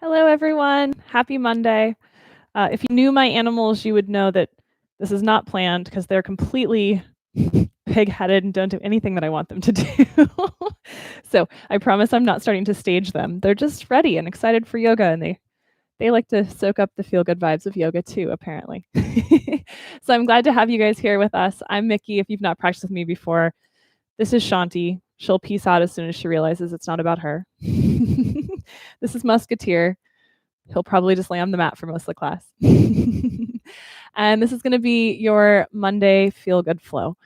Hello, everyone. Happy Monday. If you knew my animals, you would know that this is not planned because they're completely pig-headed and don't do anything that I want them to do. So I promise I'm not starting to stage them. They're just ready and excited for yoga, and they like to soak up the feel-good vibes of yoga too, apparently. So I'm glad to have you guys here with us. I'm Mikki. If you've not practiced with me before, this is Shanti. She'll peace out as soon as she realizes it's not about her. This is Musketeer. He'll probably just lay on the mat for most of the class. And this is going to be your Monday feel good flow.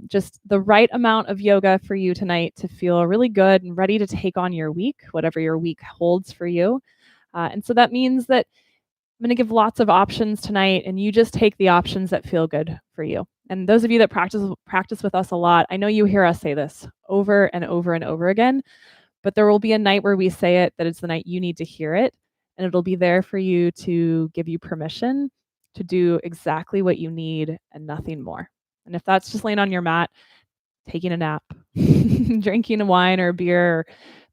Just the right amount of yoga for you tonight to feel really good and ready to take on your week, whatever your week holds for you. And so that means that I'm going to give lots of options tonight, and you just take the options that feel good for you. And those of you that practice with us a lot, I know you hear us say this over and over and over again, but there will be a night where we say it that it's the night you need to hear it, and it'll be there for you to give you permission to do exactly what you need and nothing more. And if that's just laying on your mat, taking a nap, drinking a wine or a beer, or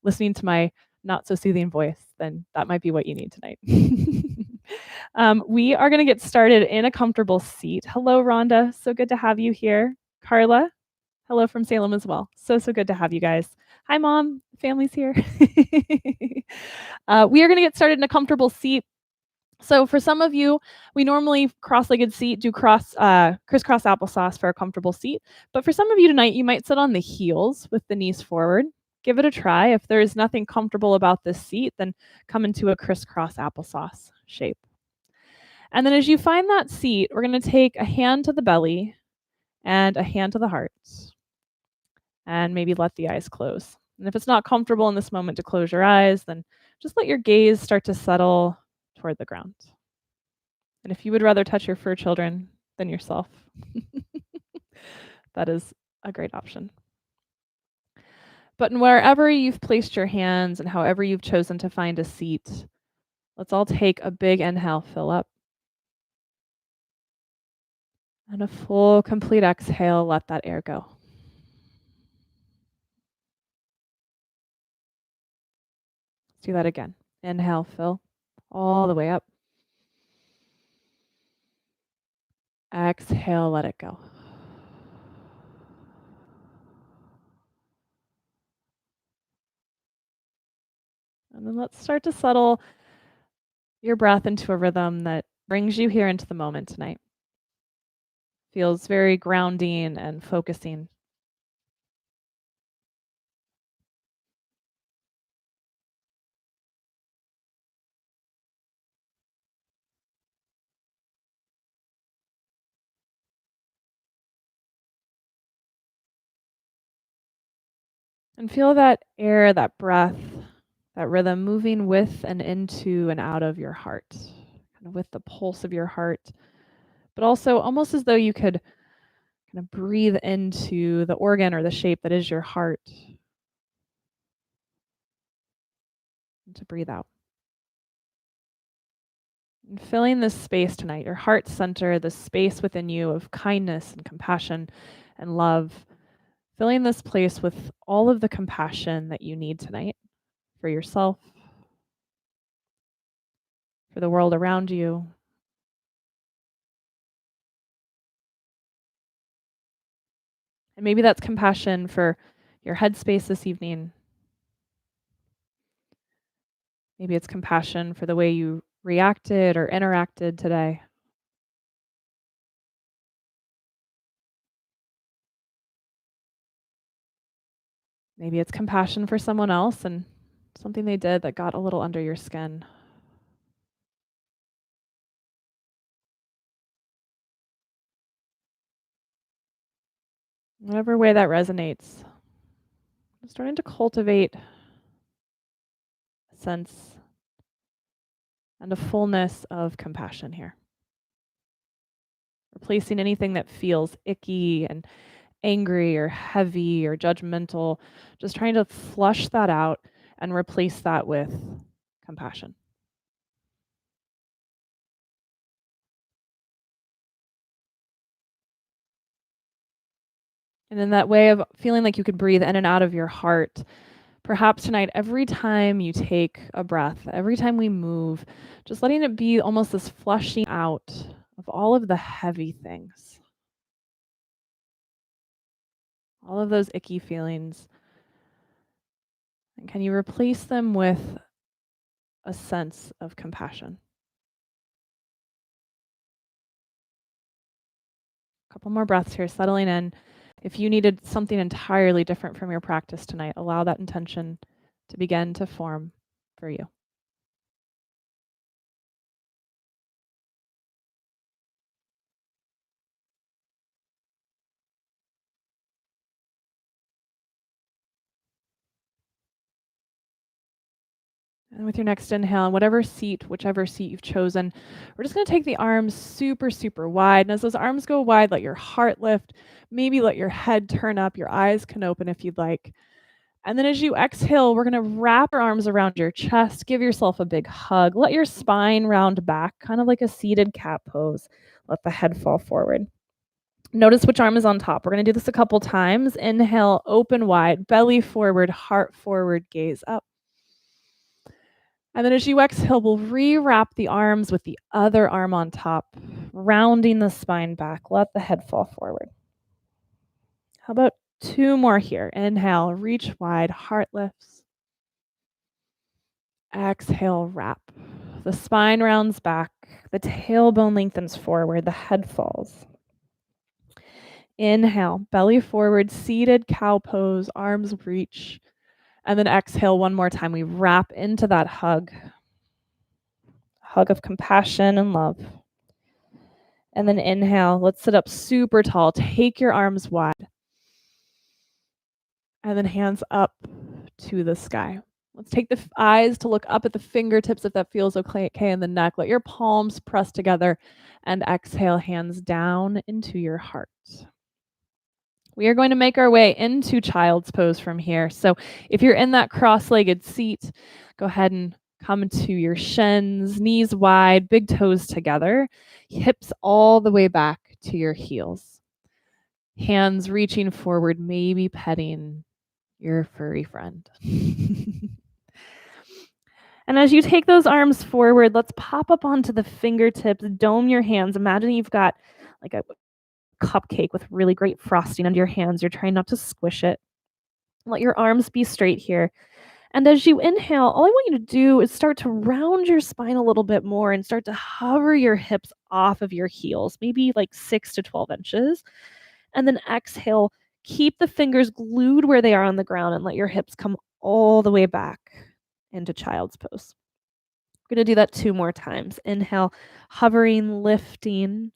listening to my not so soothing voice, then that might be what you need tonight. We are going to get started in a comfortable seat. Hello, Rhonda. So good to have you here. Carla, hello from Salem as well. So good to have you guys. Hi, Mom. Family's here. We are going to get started in a comfortable seat. So for some of you, we normally cross-legged seat, do crisscross applesauce for a comfortable seat. But for some of you tonight, you might sit on the heels with the knees forward. Give it a try. If there is nothing comfortable about this seat, then come into a crisscross applesauce shape. And then as you find that seat, we're going to take a hand to the belly and a hand to the heart. And maybe let the eyes close. And if it's not comfortable in this moment to close your eyes, then just let your gaze start to settle toward the ground. And if you would rather touch your fur children than yourself, that is a great option. But wherever you've placed your hands and however you've chosen to find a seat, let's all take a big inhale, fill up. And a full, complete exhale, let that air go. Let's do that again. Inhale, fill all the way up. Exhale, let it go. And then let's start to settle your breath into a rhythm that brings you here into the moment tonight. Feels very grounding and focusing. And feel that air, that breath, that rhythm moving with and into and out of your heart, kind of with the pulse of your heart, but also almost as though you could kind of breathe into the organ or the shape that is your heart, and to breathe out. And filling this space tonight, your heart center, the space within you of kindness and compassion and love, filling this place with all of the compassion that you need tonight for yourself, for the world around you. And maybe that's compassion for your headspace this evening. Maybe it's compassion for the way you reacted or interacted today. Maybe it's compassion for someone else and something they did that got a little under your skin. Whatever way that resonates, I'm starting to cultivate a sense and a fullness of compassion here. Replacing anything that feels icky and angry or heavy or judgmental, just trying to flush that out and replace that with compassion. And in that way of feeling like you could breathe in and out of your heart, Perhaps tonight, every time you take a breath, every time we move, just letting it be almost this flushing out of all of the heavy things, all of those icky feelings. And can you replace them with a sense of compassion? A couple more breaths here, settling in. If you needed something entirely different from your practice tonight, allow that intention to begin to form for you. And with your next inhale, whatever seat, whichever seat you've chosen, we're just going to take the arms super, super wide. And as those arms go wide, let your heart lift. Maybe let your head turn up. Your eyes can open if you'd like. And then as you exhale, we're going to wrap your arms around your chest. Give yourself a big hug. Let your spine round back, kind of like a seated cat pose. Let the head fall forward. Notice which arm is on top. We're going to do this a couple times. Inhale, open wide, belly forward, heart forward, gaze up. And then as you exhale, we'll rewrap the arms with the other arm on top, rounding the spine back. Let the head fall forward. How about 2 more here? Inhale, reach wide, heart lifts. Exhale, wrap. The spine rounds back, the tailbone lengthens forward, the head falls. Inhale, belly forward, seated cow pose, arms reach. And then exhale one more time. We wrap into that hug of compassion and love. And then inhale, let's sit up super tall. Take your arms wide. And then hands up to the sky. Let's take the eyes to look up at the fingertips if that feels okay in the neck. Let your palms press together and exhale, hands down into your heart. We are going to make our way into child's pose from here. So if you're in that cross-legged seat, go ahead and come to your shins, knees wide, big toes together, hips all the way back to your heels. Hands reaching forward, maybe petting your furry friend. And as you take those arms forward, let's pop up onto the fingertips, dome your hands. Imagine you've got like a cupcake with really great frosting under your hands. You're trying not to squish it. Let your arms be straight here. And as you inhale, all I want you to do is start to round your spine a little bit more and start to hover your hips off of your heels, maybe like 6 to 12 inches. And then exhale, keep the fingers glued where they are on the ground and let your hips come all the way back into child's pose. We're going to do that 2 more times. Inhale, hovering, lifting,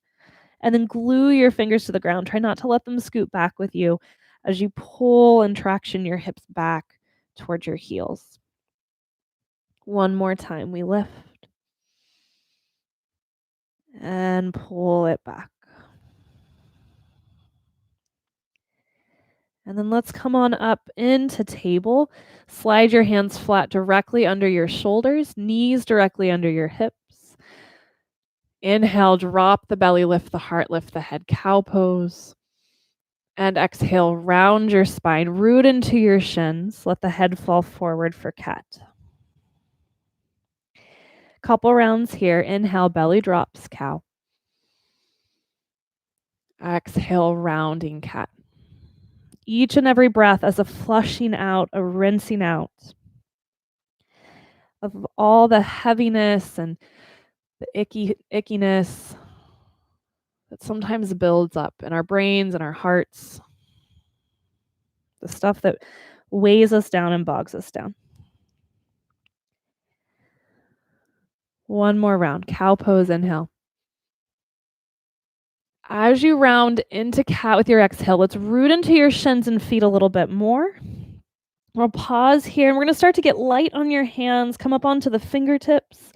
and then glue your fingers to the ground. Try not to let them scoot back with you as you pull and traction your hips back towards your heels. 1 more time. We lift and pull it back. And then let's come on up into table. Slide your hands flat directly under your shoulders, knees directly under your hips. Inhale, drop the belly, lift the heart, lift the head, cow pose. And exhale, round your spine, root into your shins. Let the head fall forward for cat. Couple rounds here. Inhale, belly drops, cow. Exhale, rounding cat. Each and every breath as a flushing out, a rinsing out of all the heaviness and the ickiness that sometimes builds up in our brains and our hearts. The stuff that weighs us down and bogs us down. 1 more round. Cow pose, inhale. As you round into cat with your exhale, let's root into your shins and feet a little bit more. We'll pause here and we're going to start to get light on your hands. Come up onto the fingertips.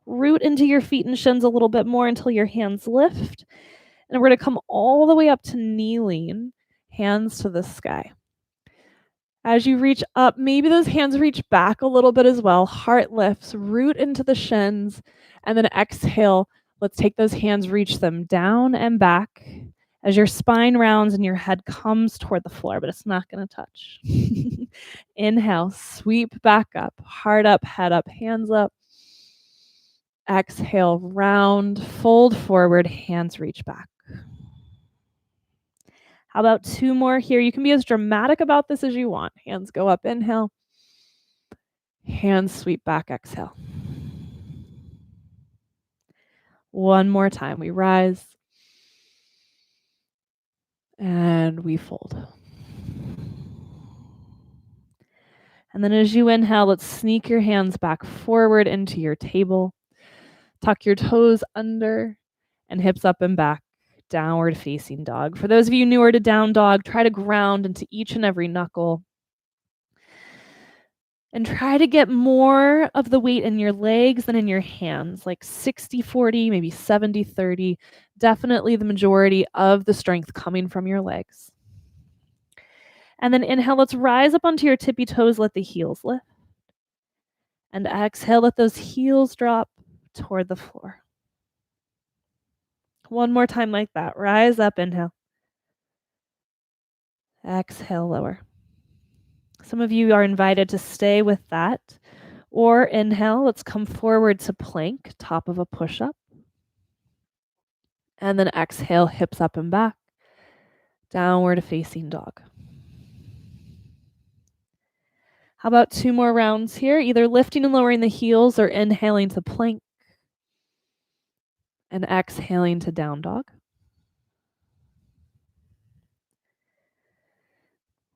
Root into your feet and shins a little bit more until your hands lift. And we're going to come all the way up to kneeling, hands to the sky. As you reach up, maybe those hands reach back a little bit as well. Heart lifts, root into the shins, and then exhale. Let's take those hands, reach them down and back, As your spine rounds and your head comes toward the floor, but it's not going to touch. Inhale, sweep back up, heart up, head up, hands up. Exhale, round, fold forward, hands reach back. How about 2 more here? You can be as dramatic about this as you want. Hands go up, inhale. Hands sweep back, exhale. One more time. We rise and we fold. And then as you inhale, let's sneak your hands back forward into your table. Tuck your toes under and hips up and back. Downward facing dog. For those of you newer to down dog, try to ground into each and every knuckle. And try to get more of the weight in your legs than in your hands, like 60-40, maybe 70-30. Definitely the majority of the strength coming from your legs. And then inhale, let's rise up onto your tippy toes, let the heels lift. And exhale, let those heels drop toward the floor. One more time like that. Rise up, inhale. Exhale, lower. Some of you are invited to stay with that. Or inhale, let's come forward to plank, top of a push-up. And then exhale, hips up and back. Downward facing dog. How about 2 more rounds here? Either lifting and lowering the heels or inhaling to plank. And exhaling to down dog.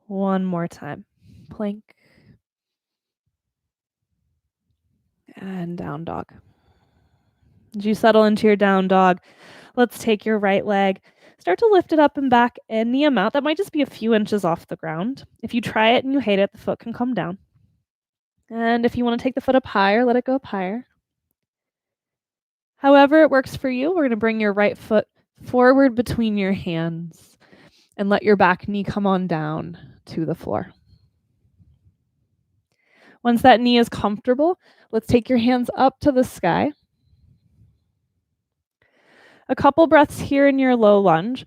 One more time. Plank. And down dog. As you settle into your down dog, let's take your right leg. Start to lift it up and back any amount. That might just be a few inches off the ground. If you try it and you hate it, the foot can come down. And if you want to take the foot up higher, let it go up higher. However it works for you, we're going to bring your right foot forward between your hands and let your back knee come on down to the floor. Once that knee is comfortable, let's take your hands up to the sky. A couple breaths here in your low lunge.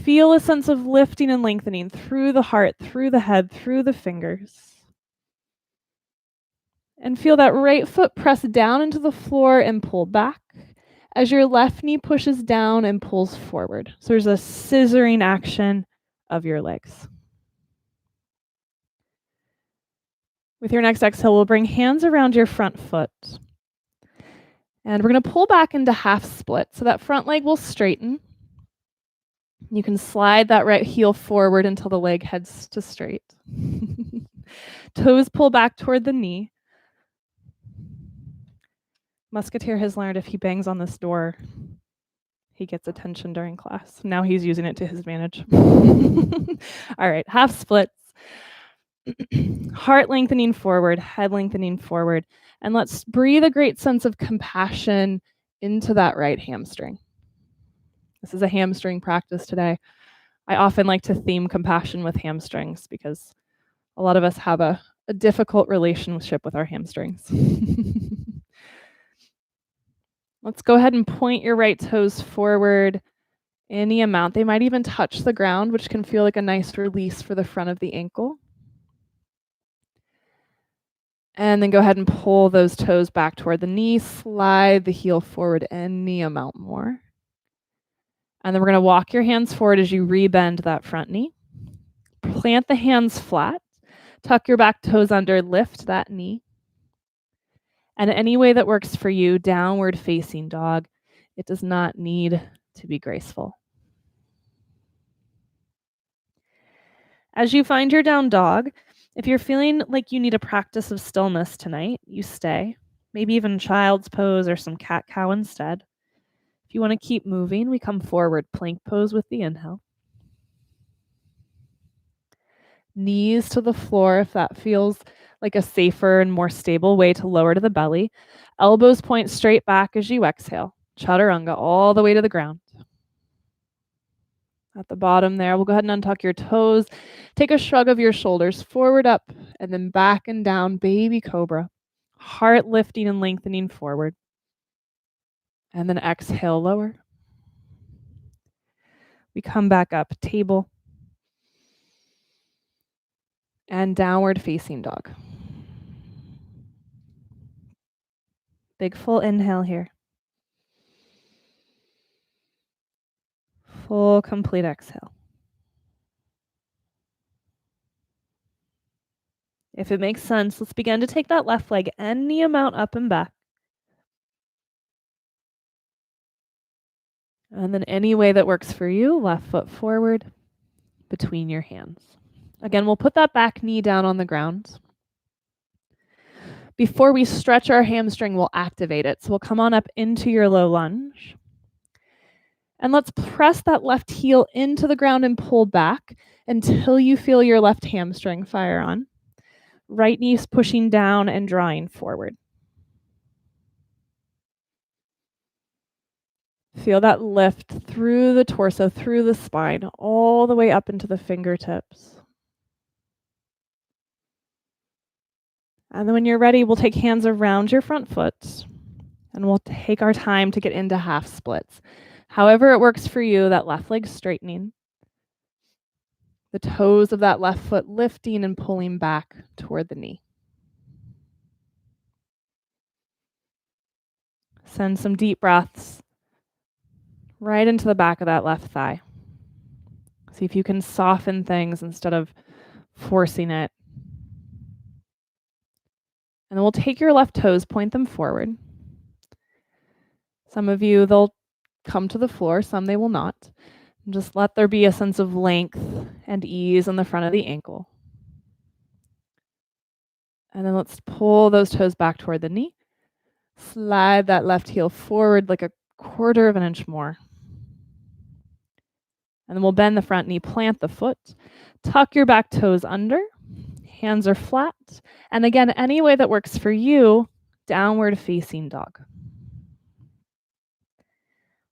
Feel a sense of lifting and lengthening through the heart, through the head, through the fingers. And feel that right foot press down into the floor and pull back as your left knee pushes down and pulls forward. So there's a scissoring action of your legs. With your next exhale, we'll bring hands around your front foot. And we're going to pull back into half split. So that front leg will straighten. You can slide that right heel forward until the leg heads to straight. Toes pull back toward the knee. Musketeer has learned if he bangs on this door, he gets attention during class. Now he's using it to his advantage. All right, half splits. Heart lengthening forward, head lengthening forward. And let's breathe a great sense of compassion into that right hamstring. This is a hamstring practice today. I often like to theme compassion with hamstrings because a lot of us have a difficult relationship with our hamstrings. Let's go ahead and point your right toes forward any amount. They might even touch the ground, which can feel like a nice release for the front of the ankle. And then go ahead and pull those toes back toward the knee. Slide the heel forward any amount more. And then we're going to walk your hands forward as you rebend that front knee. Plant the hands flat. Tuck your back toes under. Lift that knee. And any way that works for you, downward facing dog. It does not need to be graceful. As you find your down dog, if you're feeling like you need a practice of stillness tonight, you stay. Maybe even child's pose or some cat-cow instead. If you want to keep moving, we come forward, plank pose with the inhale. Knees to the floor if that feels like a safer and more stable way to lower to the belly. Elbows point straight back as you exhale. Chaturanga all the way to the ground. At the bottom there, we'll go ahead and untuck your toes. Take a shrug of your shoulders forward, up, and then back and down, baby cobra. Heart lifting and lengthening forward. And then exhale, lower. We come back up, table, and downward facing dog. Big full inhale here. Full complete exhale. If it makes sense, let's begin to take that left leg any amount up and back. And then any way that works for you, left foot forward between your hands. Again, we'll put that back knee down on the ground. Before we stretch our hamstring, we'll activate it. So we'll come on up into your low lunge. And let's press that left heel into the ground and pull back until you feel your left hamstring fire on. Right knee's pushing down and drawing forward. Feel that lift through the torso, through the spine, all the way up into the fingertips. And then when you're ready, we'll take hands around your front foot and we'll take our time to get into half splits. However it works for you, that left leg straightening. The toes of that left foot lifting and pulling back toward the knee. Send some deep breaths right into the back of that left thigh. See if you can soften things instead of forcing it. And then we'll take your left toes, point them forward. Some of you, they'll come to the floor, some they will not. And just let there be a sense of length and ease on the front of the ankle. And then let's pull those toes back toward the knee. Slide that left heel forward like a 1/4 of an inch more. And then we'll bend the front knee, plant the foot, tuck your back toes under, hands are flat. And again, any way that works for you, downward facing dog.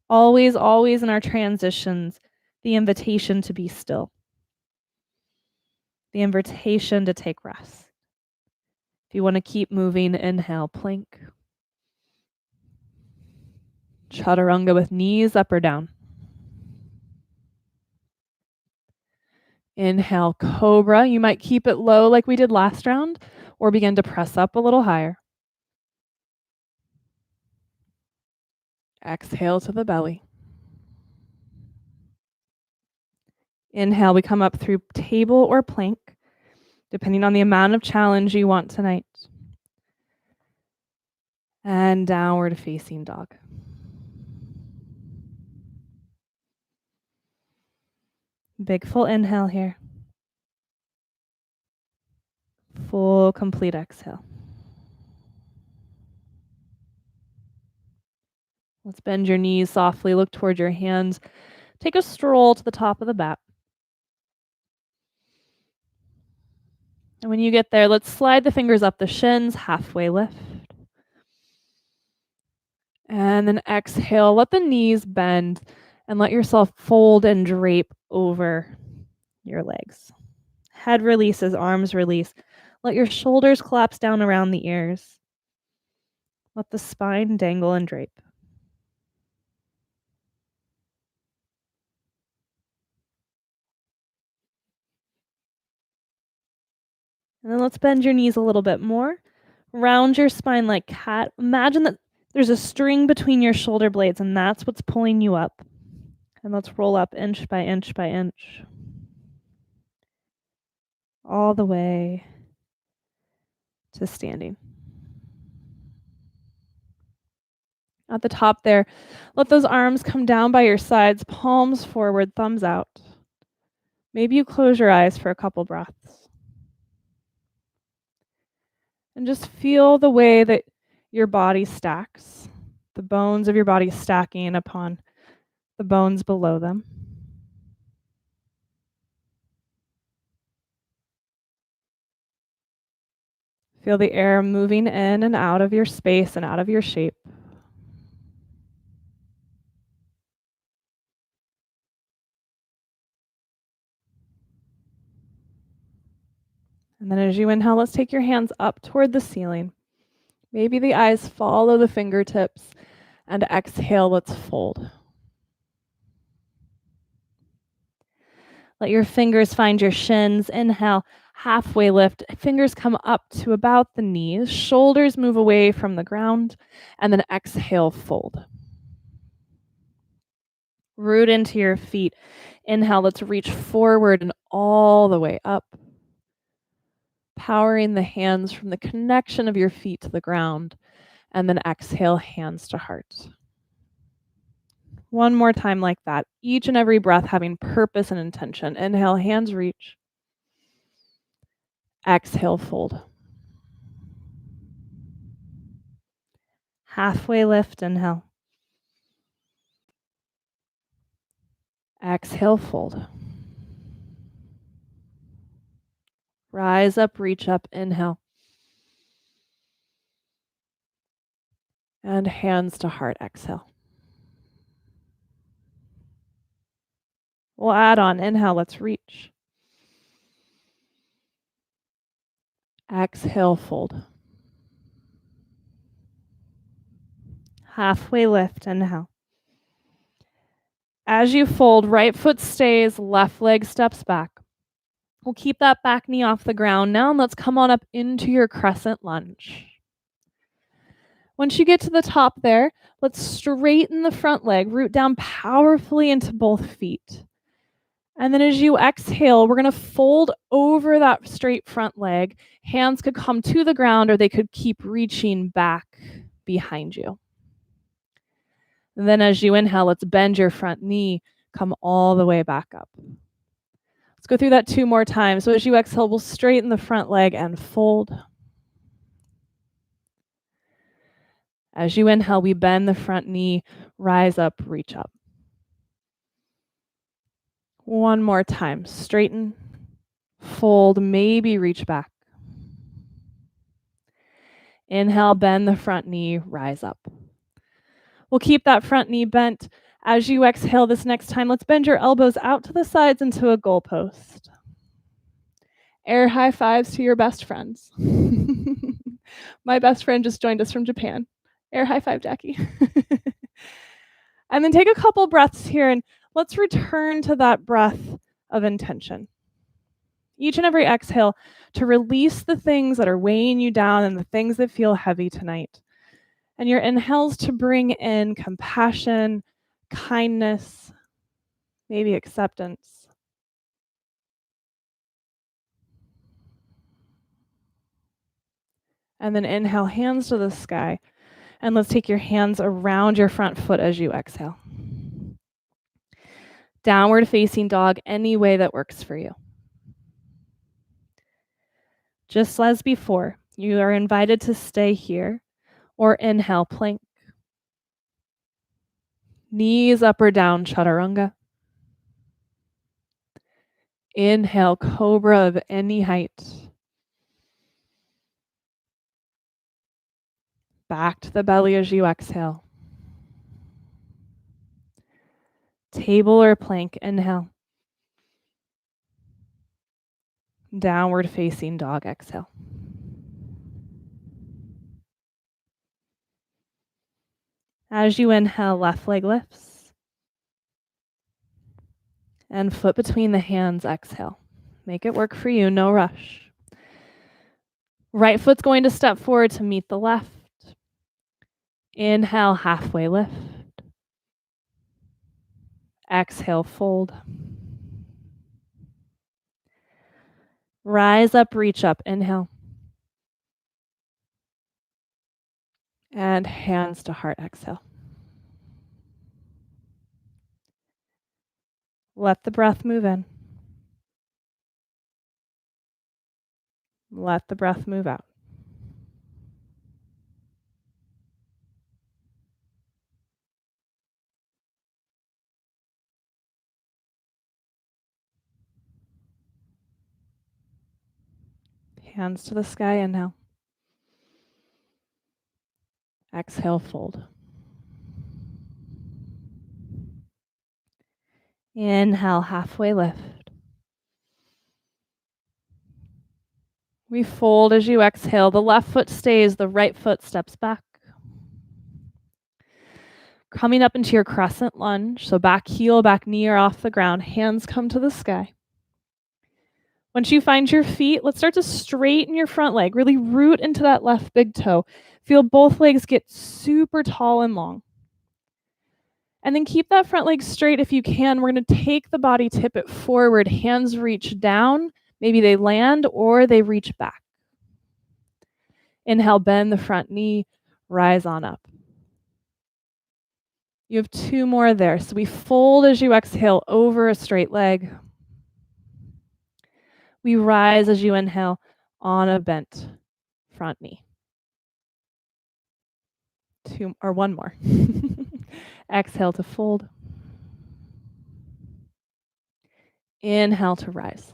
Always, always in our transitions, the invitation to be still. The invitation to take rest. If you want to keep moving, inhale, plank. Chaturanga with knees up or down. Inhale, cobra. You might keep it low like we did last round, or begin to press up a little higher. Exhale to the belly. Inhale, we come up through table or plank, depending on the amount of challenge you want tonight. And downward facing dog. Big full inhale here. Full complete exhale. Let's bend your knees softly, look toward your hands. Take a stroll to the top of the mat. And when you get there, let's slide the fingers up the shins, halfway lift. And then exhale, let the knees bend and let yourself fold and drape over your legs. Head releases, arms release. Let your shoulders collapse down around the ears. Let the spine dangle and drape. And then let's bend your knees a little bit more. Round your spine like cat. Imagine that there's a string between your shoulder blades, and that's what's pulling you up. And let's roll up inch by inch by inch. All the way to standing. At the top there, let those arms come down by your sides, palms forward, thumbs out. Maybe you close your eyes for a couple breaths. And just feel the way that your body stacks, the bones of your body stacking upon the bones below them. Feel the air moving in and out of your space and out of your shape. And then as you inhale, let's take your hands up toward the ceiling. Maybe the eyes follow the fingertips, and exhale, let's fold. Let your fingers find your shins. Inhale, halfway lift. Fingers come up to about the knees. Shoulders move away from the ground. And then exhale, fold. Root into your feet. Inhale, let's reach forward and all the way up. Powering the hands from the connection of your feet to the ground. And then exhale, hands to heart. One more time like that. Each and every breath having purpose and intention. Inhale, hands reach. Exhale, fold. Halfway lift, inhale. Exhale, fold. Rise up, reach up, inhale. And hands to heart, exhale. We'll add on, inhale, let's reach. Exhale, fold. Halfway lift, inhale. As you fold, right foot stays, left leg steps back. We'll keep that back knee off the ground now, and let's come on up into your crescent lunge. Once you get to the top there, let's straighten the front leg, root down powerfully into both feet. And then as you exhale, we're going to fold over that straight front leg. Hands could come to the ground or they could keep reaching back behind you. And then as you inhale, let's bend your front knee, come all the way back up. Let's go through that 2 more times. So as you exhale, we'll straighten the front leg and fold. As you inhale, we bend the front knee, rise up, reach up. One more time. Straighten, fold, maybe reach back. Inhale, bend the front knee, rise up. We'll keep that front knee bent. As you exhale this next time, let's bend your elbows out to the sides into a goalpost. Air high fives to your best friends. My best friend just joined us from Japan. Air high five, Jackie. And then take a couple breaths here and let's return to that breath of intention. Each and every exhale to release the things that are weighing you down and the things that feel heavy tonight. And your inhales to bring in compassion, kindness, maybe acceptance. And then inhale, hands to the sky. And let's take your hands around your front foot as you exhale. Downward facing dog, any way that works for you. Just as before, you are invited to stay here or inhale, plank. Knees up or down, chaturanga. Inhale, cobra of any height. Back to the belly as you exhale. Table or plank, inhale. Downward facing dog, exhale. As you inhale, left leg lifts. And foot between the hands, exhale. Make it work for you, no rush. Right foot's going to step forward to meet the left. Inhale, halfway lift. Exhale, fold. Rise up, reach up, inhale. And hands to heart, exhale. Let the breath move in. Let the breath move out. Hands to the sky, inhale. Exhale, fold. Inhale, halfway lift. We fold as you exhale. The left foot stays, the right foot steps back. Coming up into your crescent lunge. So back heel, back knee are off the ground. Hands come to the sky. Once you find your feet, let's start to straighten your front leg. Really root into that left big toe. Feel both legs get super tall and long. And then keep that front leg straight if you can. We're going to take the body, tip it forward. Hands reach down. Maybe they land or they reach back. Inhale, bend the front knee, rise on up. You have 2 more there. So we fold as you exhale over a straight leg. We rise as you inhale on a bent front knee. 2 or 1 more. Exhale to fold. Inhale to rise.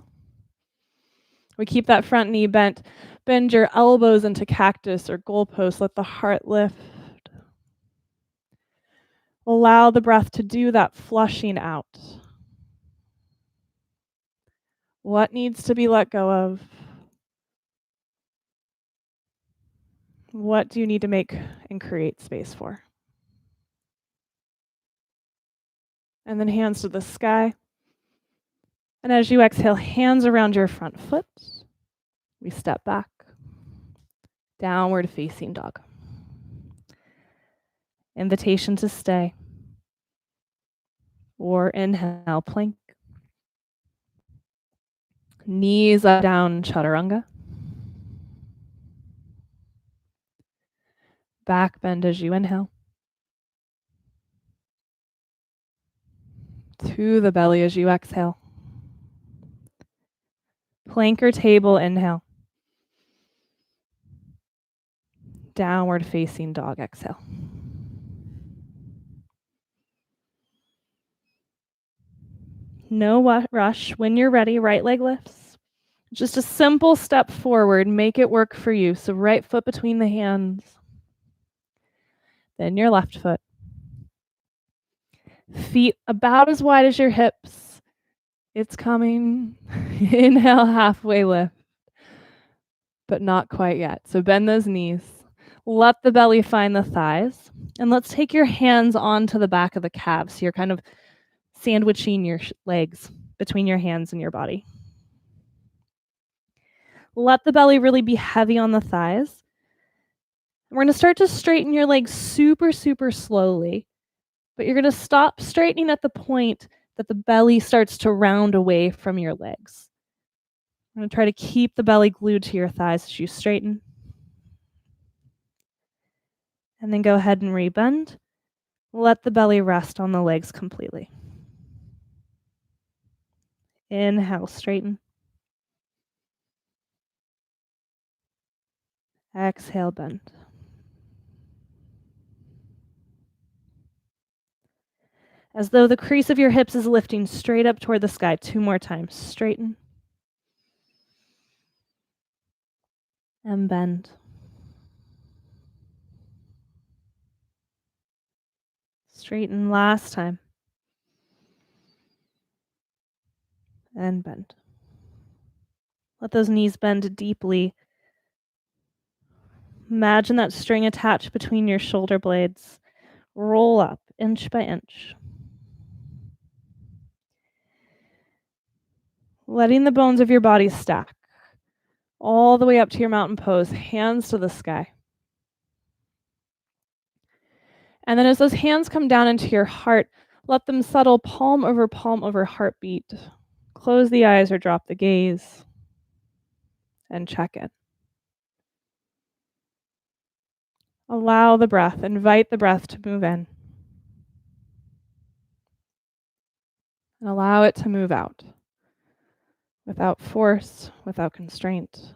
We keep that front knee bent. Bend your elbows into cactus or goalpost. Let the heart lift. Allow the breath to do that flushing out. What needs to be let go of? What do you need to make and create space for? And then hands to the sky. And as you exhale, hands around your front foot. We step back. Downward facing dog. Invitation to stay. Or inhale, plank. Knees up, down, chaturanga. Back bend as you inhale. To the belly as you exhale. Plank or table, inhale. Downward facing dog, exhale. No rush. When you're ready, right leg lifts. Just a simple step forward. Make it work for you. So right foot between the hands. Then your left foot. Feet about as wide as your hips. It's coming. Inhale, halfway lift. But not quite yet. So bend those knees. Let the belly find the thighs. And let's take your hands onto the back of the calves. So you're kind of sandwiching your legs between your hands and your body. Let the belly really be heavy on the thighs. We're going to start to straighten your legs super, super slowly. But you're going to stop straightening at the point that the belly starts to round away from your legs. I'm going to try to keep the belly glued to your thighs as you straighten. And then go ahead and rebend. Let the belly rest on the legs completely. Inhale, straighten. Exhale, bend. As though the crease of your hips is lifting straight up toward the sky. 2 more times. Straighten. And bend. Straighten last time. And bend. Let those knees bend deeply. Imagine that string attached between your shoulder blades. Roll up inch by inch. Letting the bones of your body stack all the way up to your mountain pose, hands to the sky. And then as those hands come down into your heart, let them settle palm over heartbeat. Close the eyes or drop the gaze and check in. Allow the breath, invite the breath to move in. And allow it to move out without force, without constraint,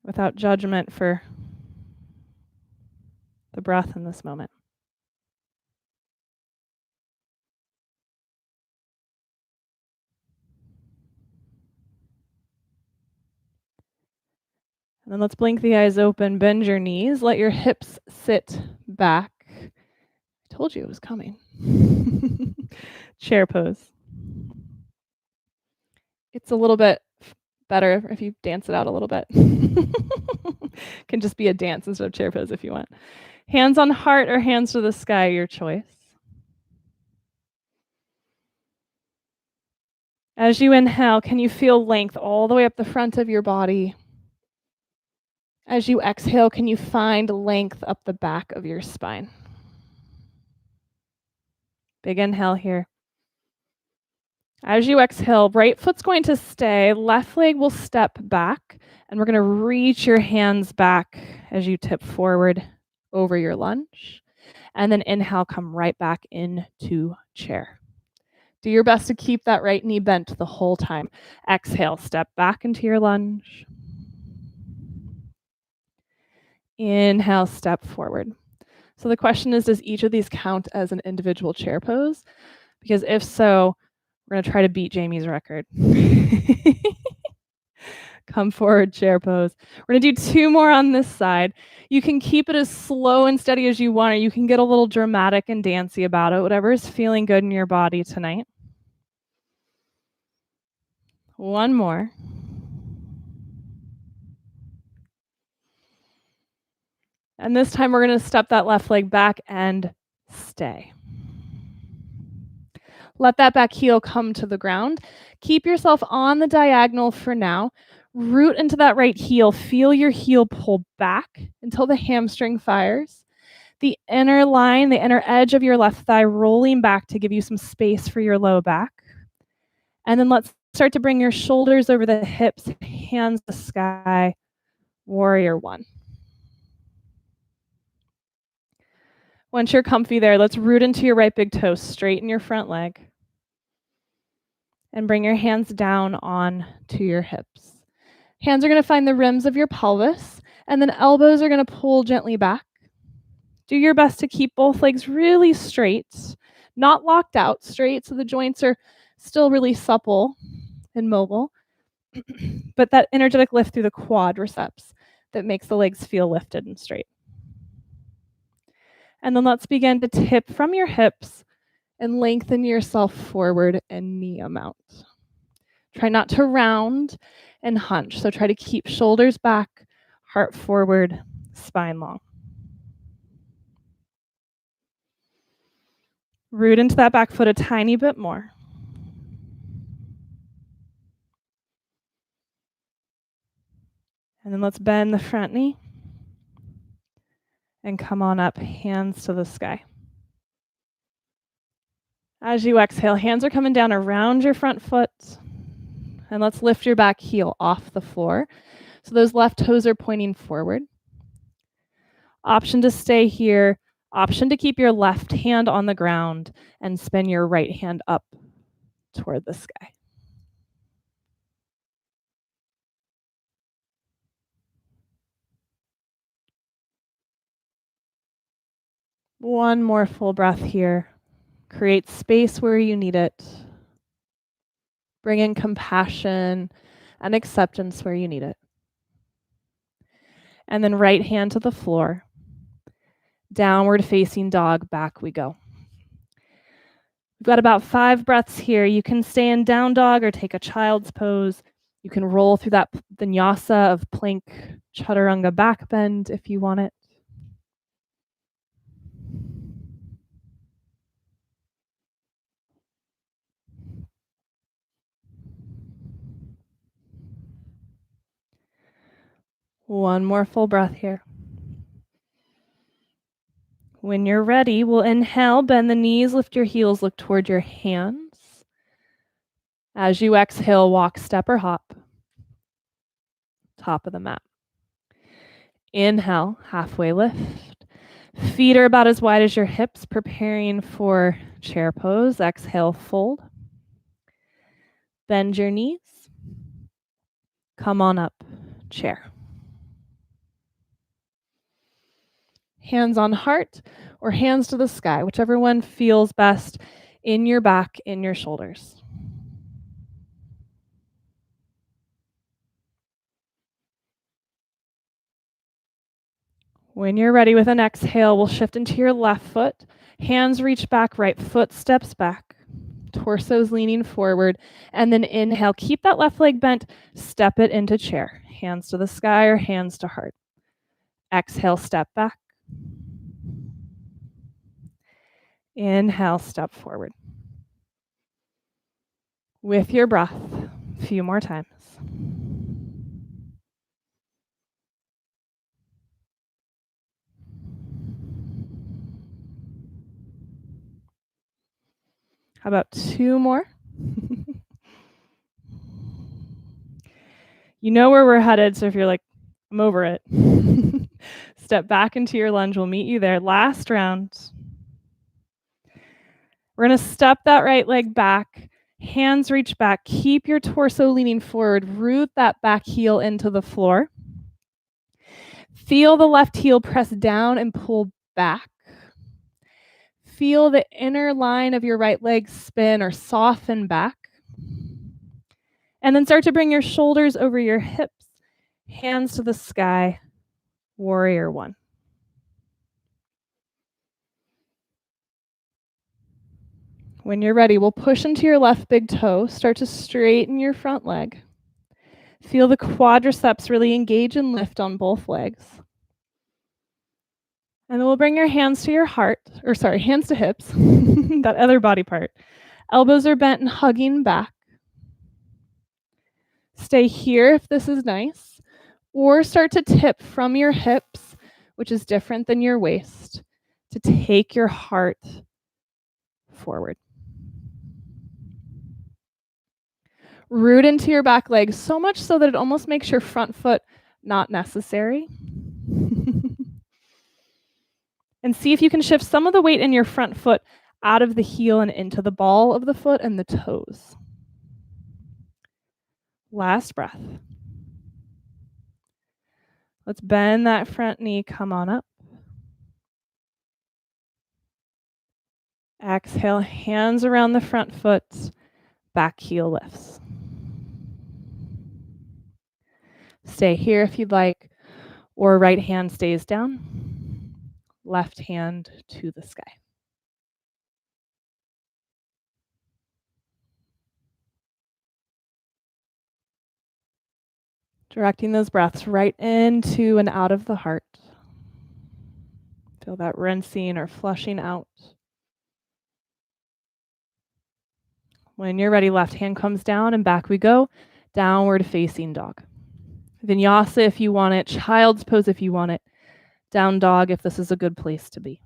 without judgment for the breath in this moment. And then let's blink the eyes open, bend your knees, let your hips sit back. I told you it was coming. Chair pose. It's a little bit better if you dance it out a little bit. Can just be a dance instead of chair pose if you want. Hands on heart or hands to the sky, your choice. As you inhale, can you feel length all the way up the front of your body? As you exhale, can you find length up the back of your spine? Big inhale here. As you exhale, right foot's going to stay, left leg will step back, and we're going to reach your hands back as you tip forward over your lunge. And then inhale, come right back into chair. Do your best to keep that right knee bent the whole time. Exhale, step back into your lunge. Inhale, step forward. So the question is, does each of these count as an individual chair pose? Because if so, we're going to try to beat Jamie's record. Come forward, chair pose. We're going to do 2 more on this side. You can keep it as slow and steady as you want, or you can get a little dramatic and dancey about it, whatever is feeling good in your body tonight. 1 more. And this time we're going to step that left leg back and stay. Let that back heel come to the ground. Keep yourself on the diagonal for now. Root into that right heel. Feel your heel pull back until the hamstring fires. The inner line, the inner edge of your left thigh rolling back to give you some space for your low back. And then let's start to bring your shoulders over the hips, hands to the sky, warrior 1. Once you're comfy there, let's root into your right big toe, straighten your front leg, and bring your hands down on to your hips. Hands are going to find the rims of your pelvis, and then elbows are going to pull gently back. Do your best to keep both legs really straight, not locked out, straight, so the joints are still really supple and mobile, but that energetic lift through the quadriceps that makes the legs feel lifted and straight. And then let's begin to tip from your hips and lengthen yourself forward and knee them out. Try not to round and hunch. So try to keep shoulders back, heart forward, spine long. Root into that back foot a tiny bit more. And then let's bend the front knee and come on up, hands to the sky. As you exhale, hands are coming down around your front foot. And let's lift your back heel off the floor. So those left toes are pointing forward. Option to stay here. Option to keep your left hand on the ground and spin your right hand up toward the sky. One more full breath here. Create space where you need it. Bring in compassion and acceptance where you need it. And then right hand to the floor. Downward facing dog, back we go. We've got about 5 breaths here. You can stay in down dog or take a child's pose. You can roll through that vinyasa of plank chaturanga back bend if you want it. One more full breath here. When you're ready, we'll inhale, bend the knees, lift your heels, look toward your hands. As you exhale, walk, step, or hop. Top of the mat. Inhale, halfway lift. Feet are about as wide as your hips, preparing for chair pose. Exhale, fold. Bend your knees. Come on up, chair. Hands on heart or hands to the sky, whichever one feels best in your back, in your shoulders. When you're ready with an exhale, we'll shift into your left foot. Hands reach back, right foot steps back. Torso's leaning forward. And then inhale, keep that left leg bent, step it into chair. Hands to the sky or hands to heart. Exhale, step back. Inhale, step forward. with your breath. A few more times. How about 2 more? You know where we're headed, so if you're like, "I'm over it," step back into your lunge. We'll meet you there. Last round. We're gonna step that right leg back, hands reach back, keep your torso leaning forward, root that back heel into the floor. Feel the left heel press down and pull back. Feel the inner line of your right leg spin or soften back. And then start to bring your shoulders over your hips, hands to the sky, warrior one. When you're ready, we'll push into your left big toe, start to straighten your front leg. Feel the quadriceps really engage and lift on both legs. And then we'll bring your hands to your heart, or sorry, hands to hips, that other body part. Elbows are bent and hugging back. Stay here if this is nice, or start to tip from your hips, which is different than your waist, to take your heart forward. Root into your back leg so much so that it almost makes your front foot not necessary. And see if you can shift some of the weight in your front foot out of the heel and into the ball of the foot and the toes. Last breath. Let's bend that front knee, come on up. Exhale, hands around the front foot, back heel lifts. Stay here if you'd like, or right hand stays down, left hand to the sky. Directing those breaths right into and out of the heart. Feel that rinsing or flushing out. When you're ready, left hand comes down and back we go. Downward facing dog. Vinyasa if you want it, child's pose if you want it, down dog if this is a good place to be.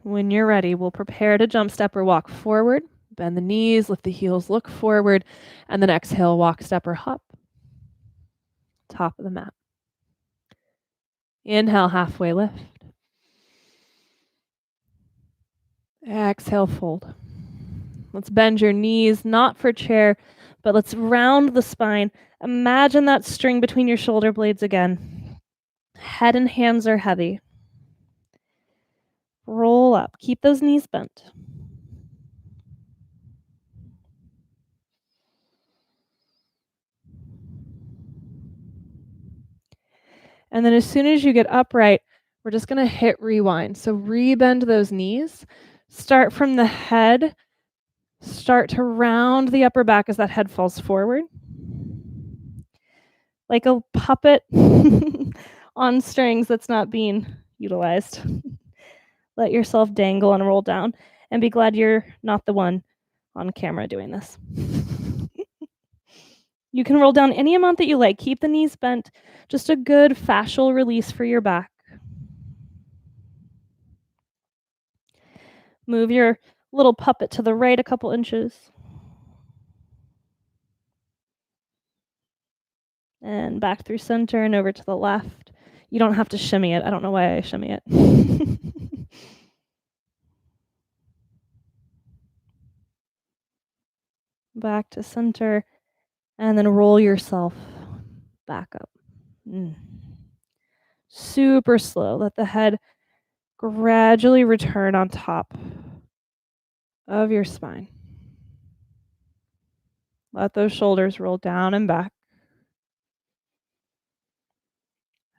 When you're ready, we'll prepare to jump, step, or walk forward. Bend the knees, lift the heels, look forward, and then exhale, walk, step, or hop. Top of the mat. Inhale, halfway lift. Exhale, fold. Let's bend your knees, not for chair, but let's round the spine. Imagine that string between your shoulder blades again. Head and hands are heavy. Roll up. Keep those knees bent. And then as soon as you get upright, we're just going to hit rewind. So rebend those knees. Start from the head. Start to round the upper back as that head falls forward. Like a puppet on strings that's not being utilized. Let yourself dangle and roll down and be glad you're not the one on camera doing this. You can roll down any amount that you like. Keep the knees bent. Just a good fascial release for your back. Move your little puppet to the right a couple inches. And back through center and over to the left. You don't have to shimmy it. I don't know why I shimmy it. Back to center. And then roll yourself back up. Super slow. Let the head gradually return on top of your spine. Let those shoulders roll down and back.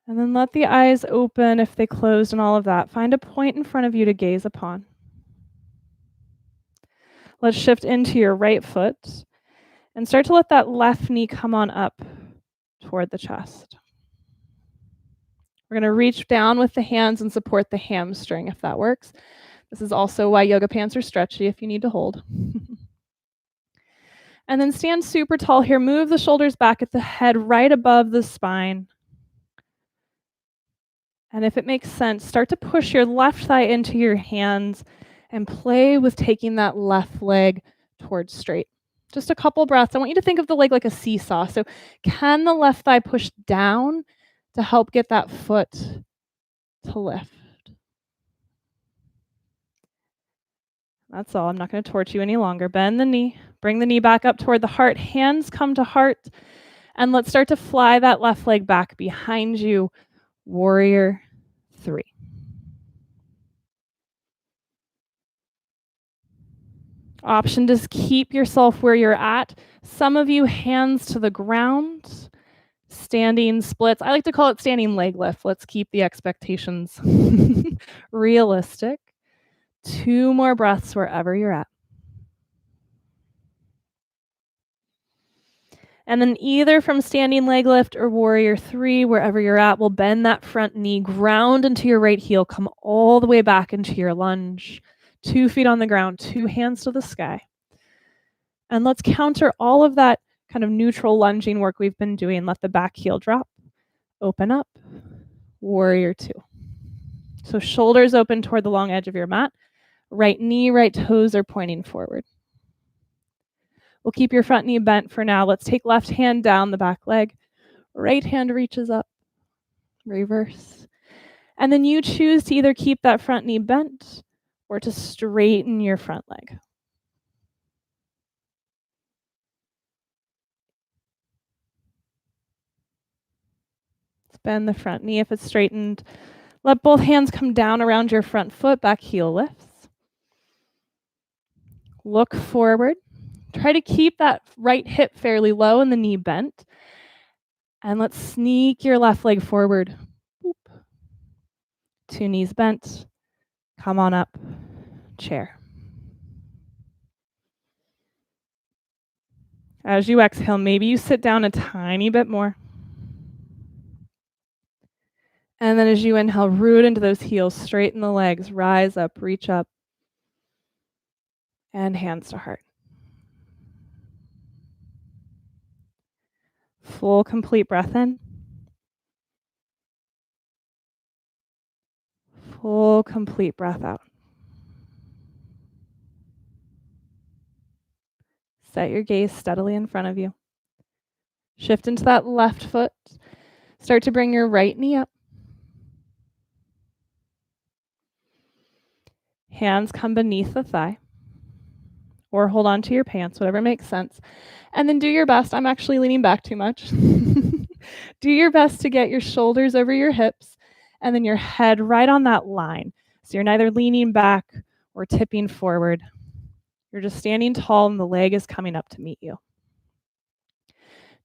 And then let the eyes open if they closed and all of that. Find a point in front of you to gaze upon. Let's shift into your right foot and start to let that left knee come on up toward the chest. We're going to reach down with the hands and support the hamstring if that works. This is also why yoga pants are stretchy if you need to hold. And then stand super tall here. Move the shoulders back at the head right above the spine. And if it makes sense, start to push your left thigh into your hands and play with taking that left leg towards straight. Just a couple breaths. I want you to think of the leg like a seesaw. So can the left thigh push down to help get that foot to lift? That's all. I'm not going to torch you any longer. Bend the knee. Bring the knee back up toward the heart. Hands come to heart. And let's start to fly that left leg back behind you. Warrior 3. Option to keep yourself where you're at. Some of you, hands to the ground. Standing splits. I like to call it standing leg lift. Let's keep the expectations realistic. 2 more breaths wherever you're at. And then either from standing leg lift or warrior 3, wherever you're at, we'll bend that front knee, ground into your right heel, come all the way back into your lunge. 2 feet on the ground, 2 hands to the sky. And let's counter all of that kind of neutral lunging work we've been doing. Let the back heel drop, open up, warrior 2. So shoulders open toward the long edge of your mat. Right knee, right toes are pointing forward. We'll keep your front knee bent for now. Let's take left hand down the back leg. Right hand reaches up. Reverse. And then you choose to either keep that front knee bent or to straighten your front leg. Let's bend the front knee if it's straightened. Let both hands come down around your front foot. Back heel lifts. Look forward. Try to keep that right hip fairly low and the knee bent. And let's sneak your left leg forward. Boop. 2 knees bent. Come on up. Chair. As you exhale, maybe you sit down a tiny bit more. And then as you inhale, root into those heels, straighten the legs, rise up, reach up, and hands to heart. Full, complete breath in. Full, complete breath out. Set your gaze steadily in front of you. Shift into that left foot. Start to bring your right knee up. Hands come beneath the thigh. Or hold on to your pants, whatever makes sense. And then do your best. I'm actually leaning back too much. Do your best to get your shoulders over your hips and then your head right on that line. So you're neither leaning back or tipping forward. You're just standing tall and the leg is coming up to meet you.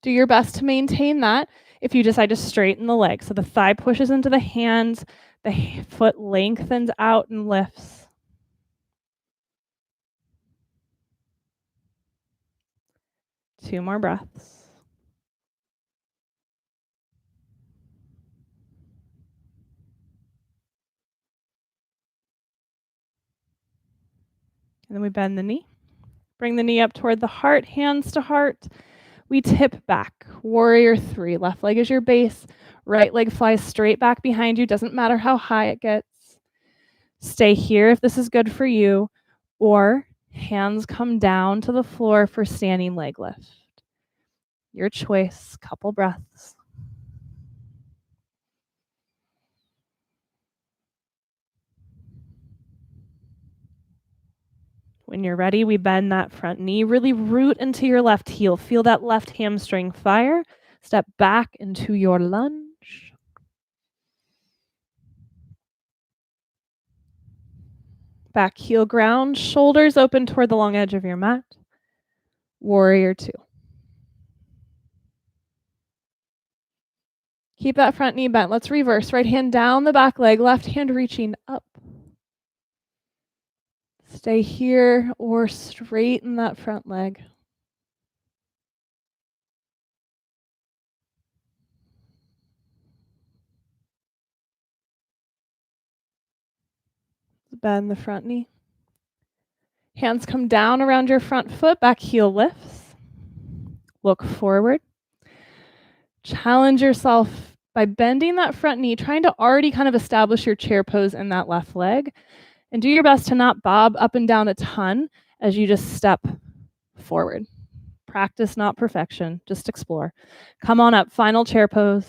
Do your best to maintain that if you decide to straighten the leg. So the thigh pushes into the hands, the foot lengthens out and lifts. Two more breaths. And then we bend the knee. Bring the knee up toward the heart, hands to heart. We tip back. Warrior 3. Left leg is your base. Right leg flies straight back behind you. Doesn't matter how high it gets. Stay here if this is good for you. Or hands come down to the floor for standing leg lift. Your choice. Couple breaths. When you're ready, we bend that front knee. Really root into your left heel. Feel that left hamstring fire. Step back into your lunge. Back heel ground. Shoulders open toward the long edge of your mat. Warrior 2. Keep that front knee bent. Let's reverse. Right hand down the back leg. Left hand reaching up. Stay here or straighten that front leg. Bend the front knee. Hands come down around your front foot, back heel lifts. Look forward. Challenge yourself by bending that front knee, trying to already kind of establish your chair pose in that left leg. And do your best to not bob up and down a ton as you just step forward. Practice, not perfection. Just explore. Come on up. Final chair pose.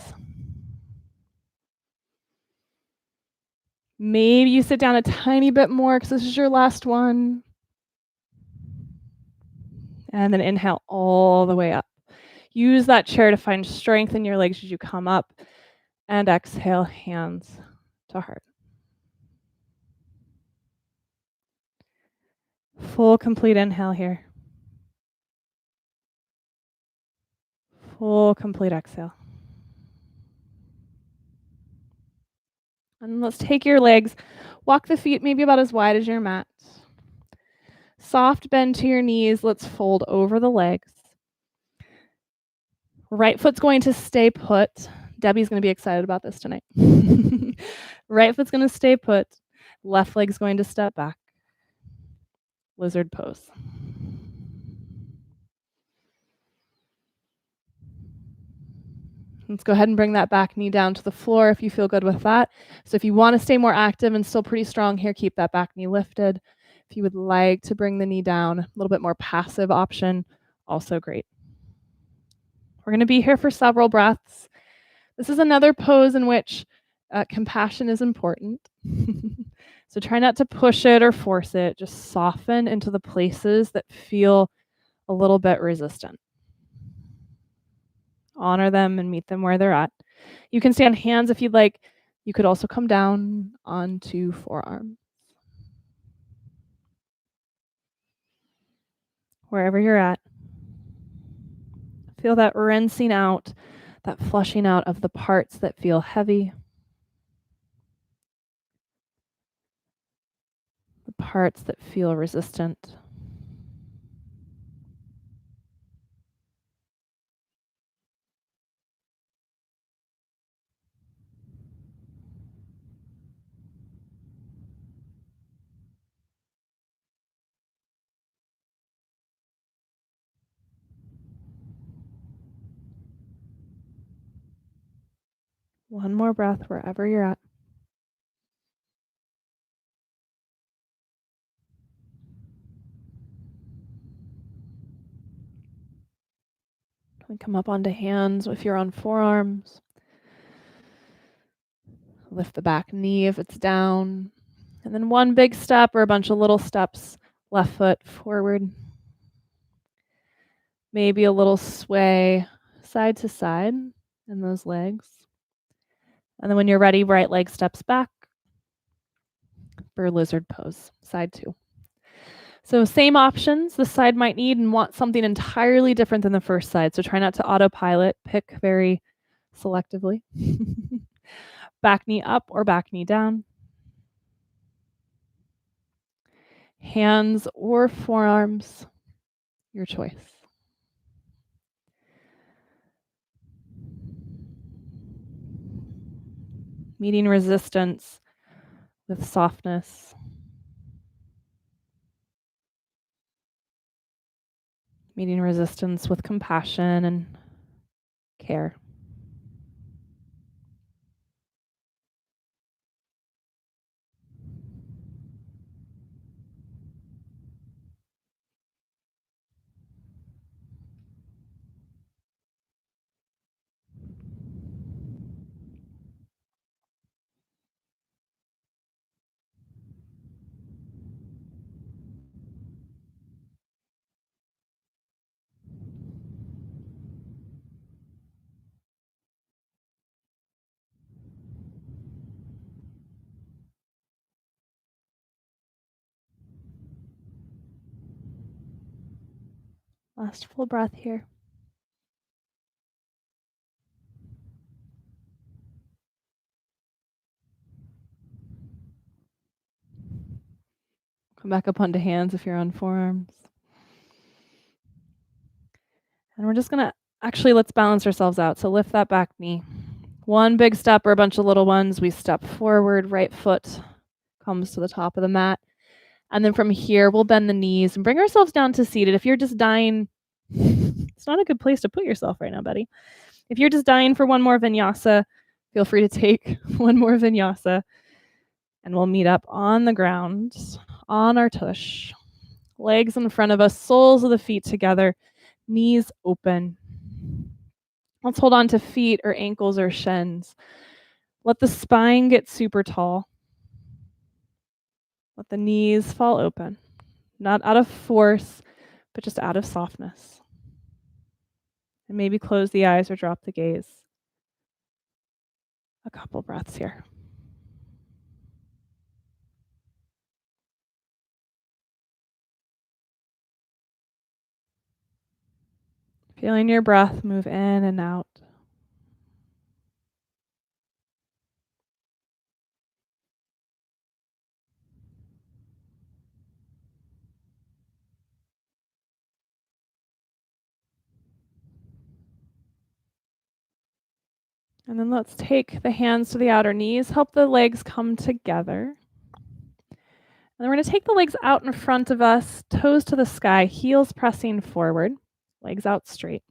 Maybe you sit down a tiny bit more because this is your last one. And then inhale all the way up. Use that chair to find strength in your legs as you come up. And exhale, hands to heart. Full complete inhale here. Full complete exhale. And let's take your legs, walk the feet maybe about as wide as your mat. Soft bend to your knees. Let's fold over the legs. Right foot's going to stay put. Debbie's going to be excited about this tonight. Right foot's going to stay put. Left leg's going to step back. Lizard pose. Let's go ahead and bring that back knee down to the floor if you feel good with that. So if you want to stay more active and still pretty strong here, keep that back knee lifted. If you would like to bring the knee down, a little bit more passive option, also great. We're going to be here for several breaths. This is another pose in which compassion is important. So try not to push it or force it. Just soften into the places that feel a little bit resistant. Honor them and meet them where they're at. You can stay on hands if you'd like. You could also come down onto forearms. Wherever you're at. Feel that rinsing out, that flushing out of the parts that feel heavy. The parts that feel resistant. One more breath wherever you're at. And come up onto hands if you're on forearms. Lift the back knee if it's down. And then one big step or a bunch of little steps, left foot forward. Maybe a little sway side to side in those legs. And then when you're ready, right leg steps back for lizard pose, side 2. So same options. This side might need and want something entirely different than the first side. So try not to autopilot. Pick very selectively. Back knee up or back knee down. Hands or forearms, your choice. Meeting resistance with softness. Meeting resistance with compassion and care. Last full breath here. Come back up onto hands if you're on forearms. And we're just gonna actually, let's balance ourselves out. So lift that back knee. One big step or a bunch of little ones. We step forward, right foot comes to the top of the mat. And then from here, we'll bend the knees and bring ourselves down to seated. If you're just dying, it's not a good place to put yourself right now, buddy. If you're just dying for one more vinyasa, feel free to take one more vinyasa. And we'll meet up on the ground, on our tush. Legs in front of us, soles of the feet together, knees open. Let's hold on to feet or ankles or shins. Let the spine get super tall. Let the knees fall open, not out of force, but just out of softness. And maybe close the eyes or drop the gaze. A couple breaths here. Feeling your breath move in and out. And then let's take the hands to the outer knees, help the legs come together. And we're going to take the legs out in front of us, toes to the sky, heels pressing forward, legs out straight.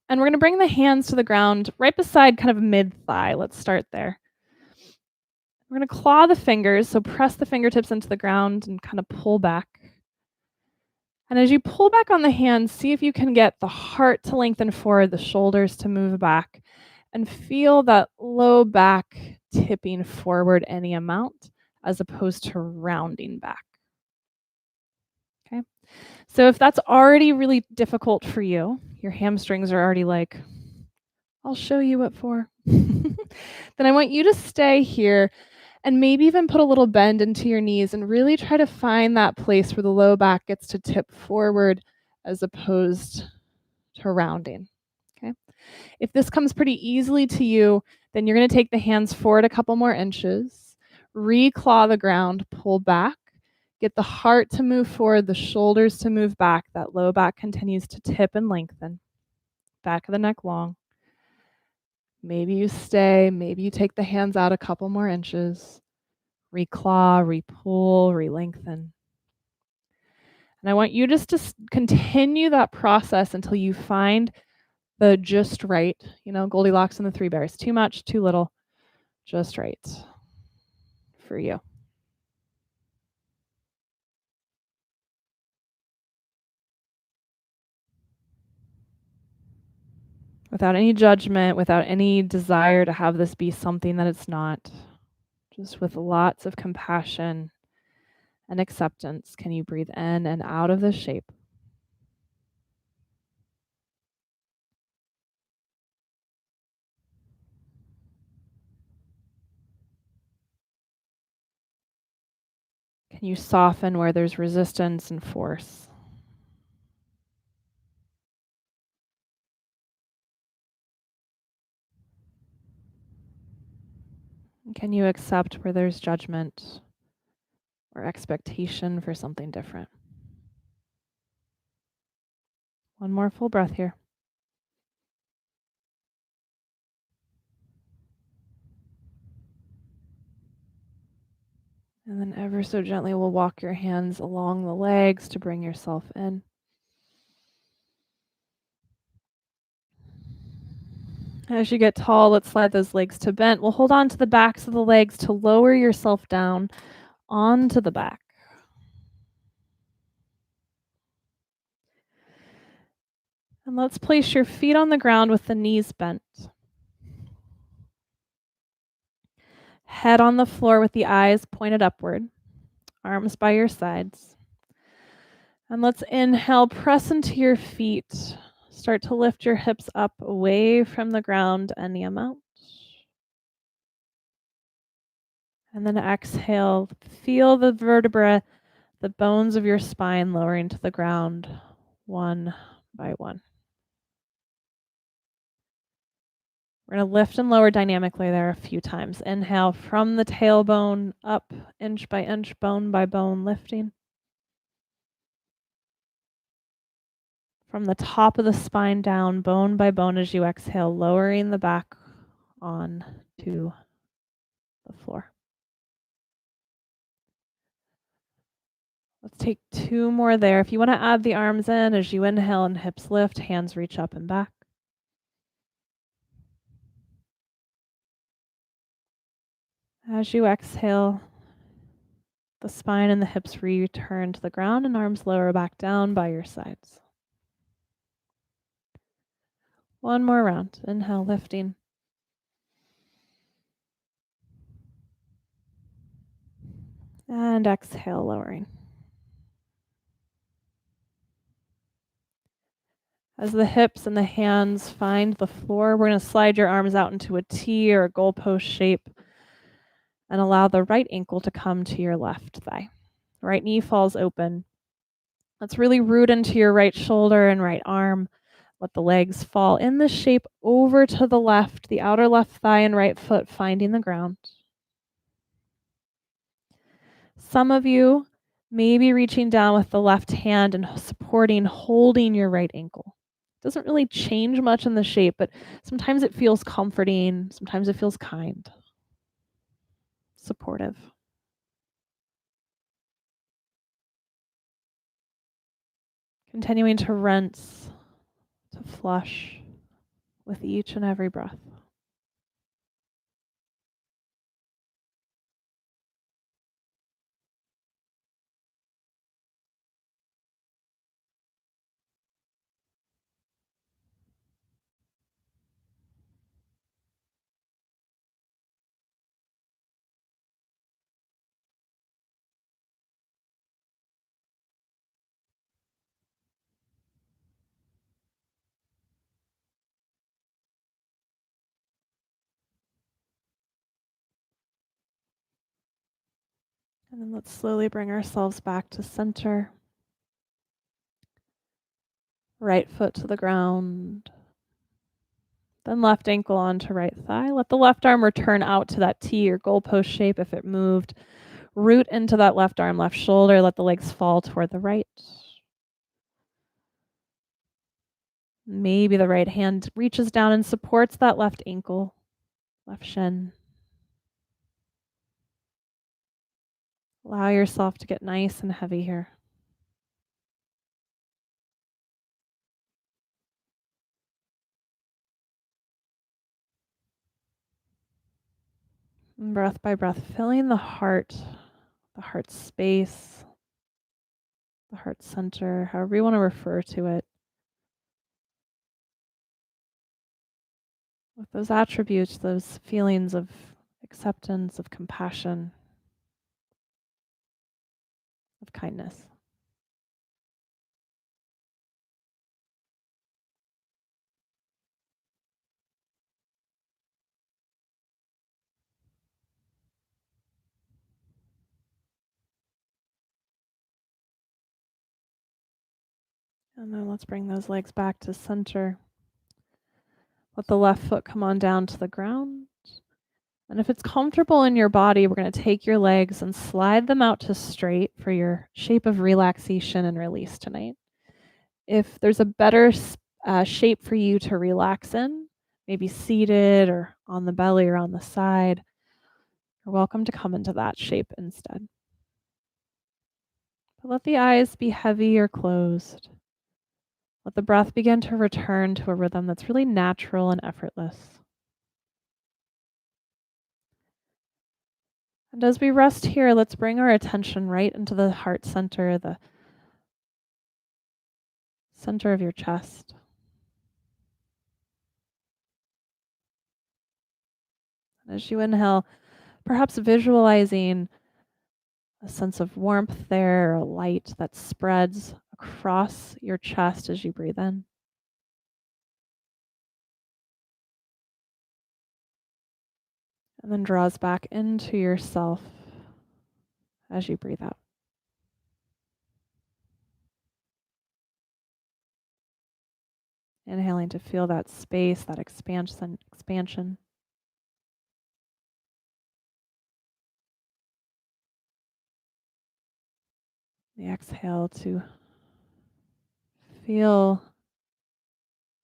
And we're going to bring the hands to the ground right beside kind of mid-thigh. Let's start there. We're going to claw the fingers, so press the fingertips into the ground and kind of pull back. And as you pull back on the hands, see if you can get the heart to lengthen forward, the shoulders to move back, and feel that low back tipping forward any amount as opposed to rounding back. Okay. So if that's already really difficult for you, your hamstrings are already like, I'll show you what for. Then I want you to stay here and maybe even put a little bend into your knees and really try to find that place where the low back gets to tip forward as opposed to rounding. Okay. If this comes pretty easily to you, then you're going to take the hands forward a couple more inches, reclaw the ground, pull back, get the heart to move forward, the shoulders to move back. That low back continues to tip and lengthen. Back of the neck long. Maybe you stay, maybe you take the hands out a couple more inches. Reclaw, repull, re-lengthen. And I want you just to continue that process until you find the just right, Goldilocks and the three bears. Too much, too little, just right for you. Without any judgment, without any desire to have this be something that it's not, just with lots of compassion and acceptance, can you breathe in and out of this shape? Can you soften where there's resistance and force? And can you accept where there's judgment or expectation for something different? One more full breath here. And then ever so gently, we'll walk your hands along the legs to bring yourself in. As you get tall, let's slide those legs to bent. We'll hold on to the backs of the legs to lower yourself down onto the back. And let's place your feet on the ground with the knees bent. Head on the floor with the eyes pointed upward, arms by your sides. And let's inhale, press into your feet. Start to lift your hips up away from the ground any amount. And then exhale, feel the vertebra, the bones of your spine lowering to the ground one by one. We're going to lift and lower dynamically there a few times. Inhale from the tailbone up, inch by inch, bone by bone, lifting. From the top of the spine down, bone by bone as you exhale, lowering the back on to the floor. Let's take 2 more there. If you want to add the arms in as you inhale and hips lift, hands reach up and back. As you exhale, the spine and the hips return to the ground and arms lower back down by your sides. One more round. Inhale, lifting. And exhale, lowering. As the hips and the hands find the floor, we're going to slide your arms out into a T or a goalpost shape and allow the right ankle to come to your left thigh. Right knee falls open. Let's really root into your right shoulder and right arm. Let the legs fall in this shape over to the left, the outer left thigh and right foot finding the ground. Some of you may be reaching down with the left hand and supporting, holding your right ankle. Doesn't really change much in the shape, but sometimes it feels comforting, sometimes it feels kind, supportive. Continuing to rinse, to flush with each and every breath. And then let's slowly bring ourselves back to center. Right foot to the ground. Then left ankle onto right thigh. Let the left arm return out to that T or goalpost shape if it moved. Root into that left arm, left shoulder. Let the legs fall toward the right. Maybe the right hand reaches down and supports that left ankle, left shin. Allow yourself to get nice and heavy here. And breath by breath, filling the heart space, the heart center, however you want to refer to it, with those attributes, those feelings of acceptance, of compassion, of kindness. And then let's bring those legs back to center. Let the left foot come on down to the ground. And if it's comfortable in your body, we're going to take your legs and slide them out to straight for your shape of relaxation and release tonight. If there's a better shape for you to relax in, maybe seated or on the belly or on the side, you're welcome to come into that shape instead. But let the eyes be heavy or closed. Let the breath begin to return to a rhythm that's really natural and effortless. And as we rest here, let's bring our attention right into the heart center, the center of your chest. And as you inhale, perhaps visualizing a sense of warmth there, a light that spreads across your chest as you breathe in. And then draws back into yourself as you breathe out. Inhaling to feel that space, that expansion. The exhale to feel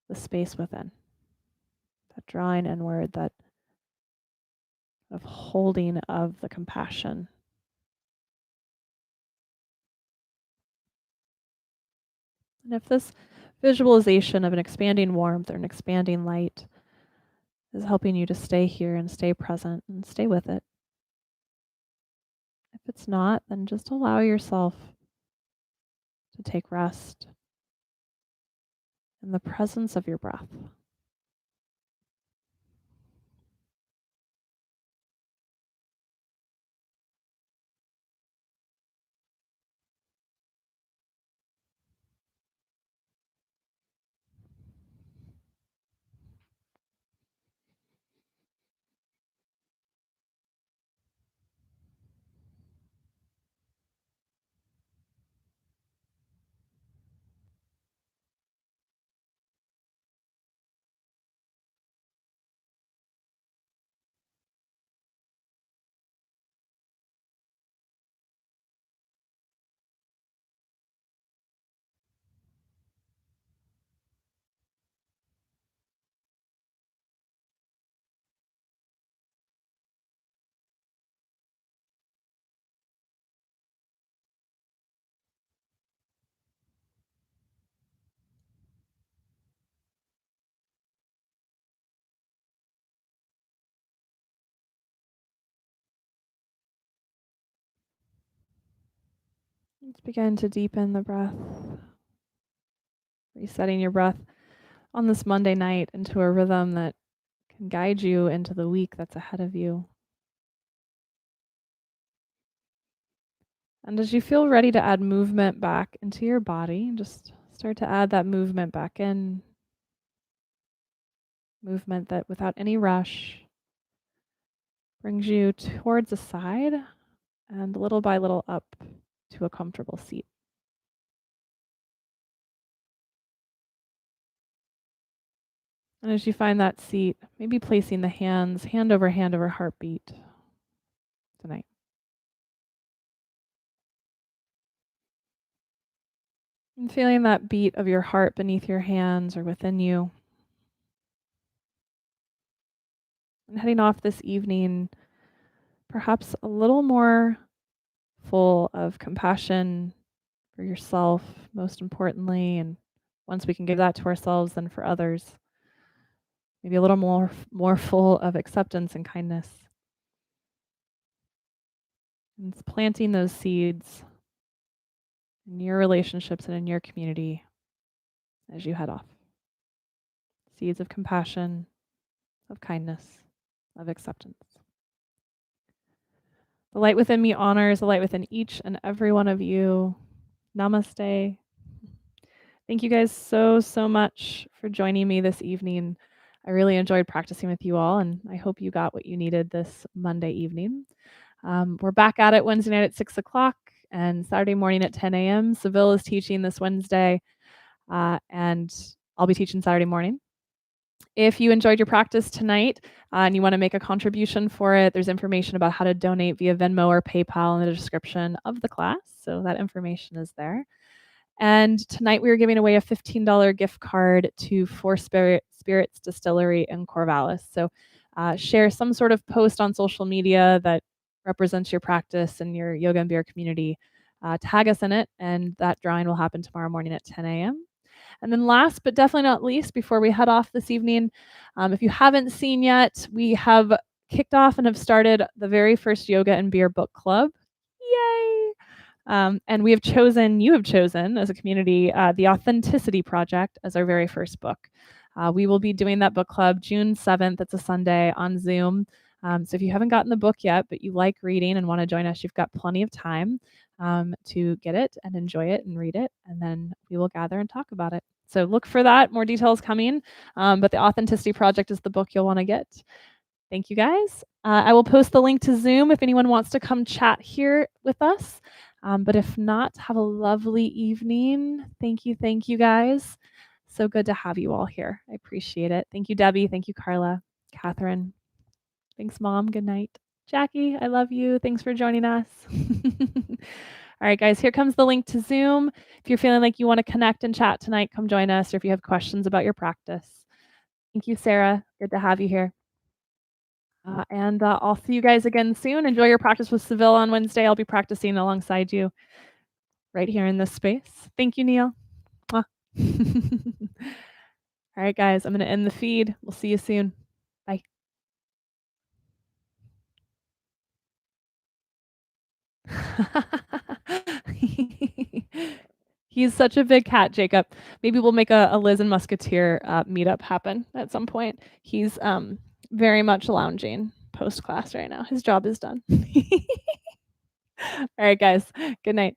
the space within. That drawing inward, that of holding of the compassion. And if this visualization of an expanding warmth or an expanding light is helping you to stay here and stay present and stay with it. If it's not, then just allow yourself to take rest in the presence of your breath. Let's begin to deepen the breath, resetting your breath on this Monday night into a rhythm that can guide you into the week that's ahead of you. And as you feel ready to add movement back into your body, just start to add that movement back in. Movement that without any rush brings you towards the side and little by little up to a comfortable seat. And as you find that seat, maybe placing the hands hand over heartbeat tonight. And feeling that beat of your heart beneath your hands or within you. And heading off this evening, perhaps a little more full of compassion for yourself, most importantly. And once we can give that to ourselves, then for others. Maybe a little more full of acceptance and kindness. And it's planting those seeds in your relationships and in your community as you head off. Seeds of compassion, of kindness, of acceptance. The light within me honors the light within each and every one of you. Namaste. Thank you guys so much for joining me this evening. I really enjoyed practicing with you all, and I hope you got what you needed this Monday evening. We're back at it Wednesday night at 6 o'clock and Saturday morning at 10 a.m. Seville is teaching this Wednesday, and I'll be teaching Saturday morning. If you enjoyed your practice tonight and you want to make a contribution for it, there's information about how to donate via Venmo or PayPal in the description of the class. So that information is there. And tonight we are giving away a $15 gift card to Four Spirits Distillery in Corvallis. So share some sort of post on social media that represents your practice and your yoga and beer community. Tag us in it, and that drawing will happen tomorrow morning at 10 a.m. And then last but definitely not least, before we head off this evening, if you haven't seen yet, we have kicked off and have started the very first Yoga and Beer book club. Yay! And you have chosen as a community, The Authenticity Project as our very first book. We will be doing that book club June 7th. It's a Sunday on Zoom. So if you haven't gotten the book yet, but you like reading and want to join us, you've got plenty of time to get it and enjoy it and read it. And then we will gather and talk about it. So look for that. More details coming. But The Authenticity Project is the book you'll want to get. Thank you guys. I will post the link to Zoom if anyone wants to come chat here with us. But if not, have a lovely evening. Thank you guys. So good to have you all here. I appreciate it. Thank you, Debbie. Thank you, Carla, Catherine. Thanks, Mom. Good night. Jackie, I love you. Thanks for joining us. All right, guys, here comes the link to Zoom. If you're feeling like you want to connect and chat tonight, come join us, or if you have questions about your practice. Thank you, Sarah. Good to have you here. And I'll see you guys again soon. Enjoy your practice with Seville on Wednesday. I'll be practicing alongside you right here in this space. Thank you, Neil. Mwah. All right, guys, I'm going to end the feed. We'll see you soon. Bye. He's such a big cat, Jacob. Maybe we'll make a Liz and Musketeer meetup happen at some point. He's very much lounging post class right now. His job is done. All right, guys. Good night.